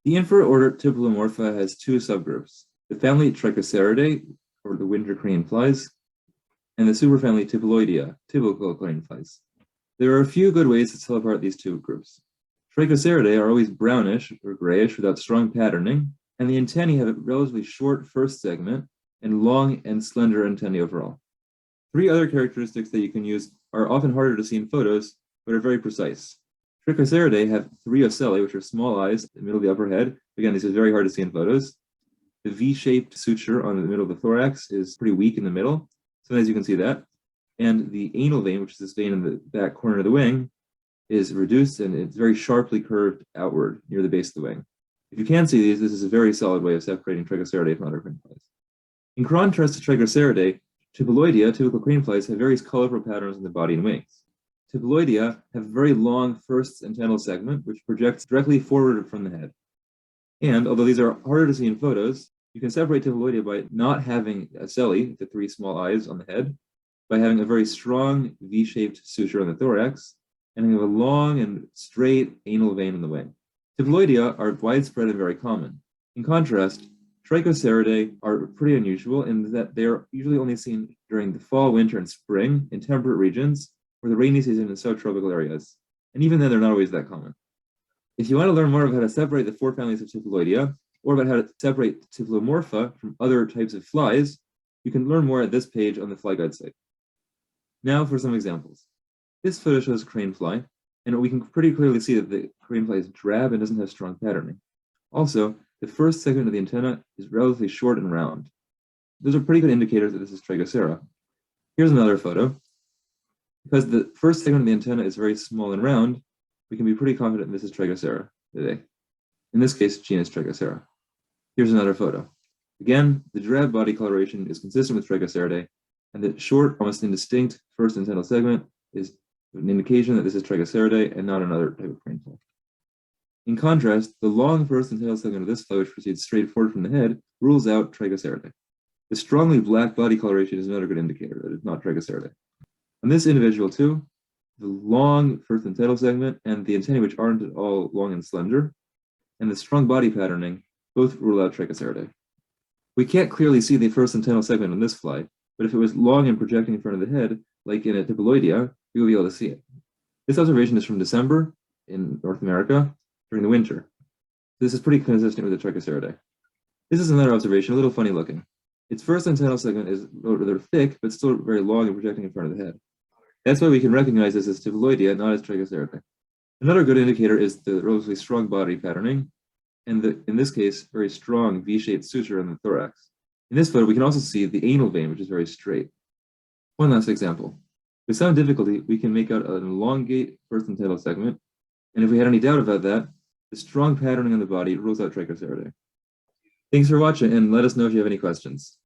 The infraorder Tipulomorpha has two subgroups, the family Trichoseridae, or the winter crane flies, and the superfamily Tipuloidea, typical crane flies. There are a few good ways to tell apart these two groups. Trichoseridae are always brownish or grayish without strong patterning, and the antennae have a relatively short first segment and long and slender antennae overall. Three other characteristics that you can use are often harder to see in photos, but are very precise. Trichoseridae have three ocelli, which are small eyes in the middle of the upper head. Again, these are very hard to see in photos. The V-shaped suture on the middle of the thorax is pretty weak in the middle. Sometimes you can see that. And the anal vein, which is this vein in the back corner of the wing, is reduced and it's very sharply curved outward near the base of the wing. If you can see these, this is a very solid way of separating Trichoseridae from other crane flies. In contrast to Trichoseridae, Tipuloidea, typical crane flies, have various colorful patterns in the body and wings. Tipuloidea have a very long first antennal segment, which projects directly forward from the head. And although these are harder to see in photos, you can separate Tipuloidea by not having ocelli, the three small eyes on the head, by having a very strong V-shaped suture on the thorax, and having a long and straight anal vein in the wing. Tipuloidea are widespread and very common. In contrast, Trichoseridae are pretty unusual in that they are usually only seen during the fall, winter, and spring in temperate regions, or the rainy season in subtropical areas. And even then, they're not always that common. If you want to learn more about how to separate the four families of Tipuloidea, or about how to separate Tipulomorpha from other types of flies, you can learn more at this page on the Fly Guide site. Now for some examples. This photo shows a crane fly, and we can pretty clearly see that the crane fly is drab and doesn't have strong patterning. Also, the first segment of the antenna is relatively short and round. Those are pretty good indicators that this is Trichosera. Here's another photo. Because the first segment of the antenna is very small and round, we can be pretty confident this is Trichosera today. In this case, genus Trichosera. Here's another photo. Again, the drab body coloration is consistent with Trichoseridae, and the short, almost indistinct first antennal segment is an indication that this is Trichoseridae and not another type of crane fly. In contrast, the long first antennal segment of this fly, which proceeds straight forward from the head, rules out Trichoseridae. The strongly black body coloration is another good indicator that it's not Trichoseridae. On this individual too, the long first antennal segment and the antennae, which aren't at all long and slender, and the strong body patterning both rule out Trichoseridae. We can't clearly see the first antennal segment on this fly, but if it was long and projecting in front of the head, like in a Tipuloidea, we will be able to see it. This observation is from December in North America during the winter. This is pretty consistent with the Trichoseridae. This is another observation, a little funny looking. Its first antennal segment is rather thick, but still very long and projecting in front of the head. That's why we can recognize this as Tipuloidea, not as Trichoseridae. Another good indicator is the relatively strong body patterning, and in this case, very strong V-shaped suture on the thorax. In this photo, we can also see the anal vein, which is very straight. One last example. With some difficulty, we can make out an elongate first antennal segment, and if we had any doubt about that, the strong patterning on the body rules out Trichoseridae. Thanks for watching, and let us know if you have any questions.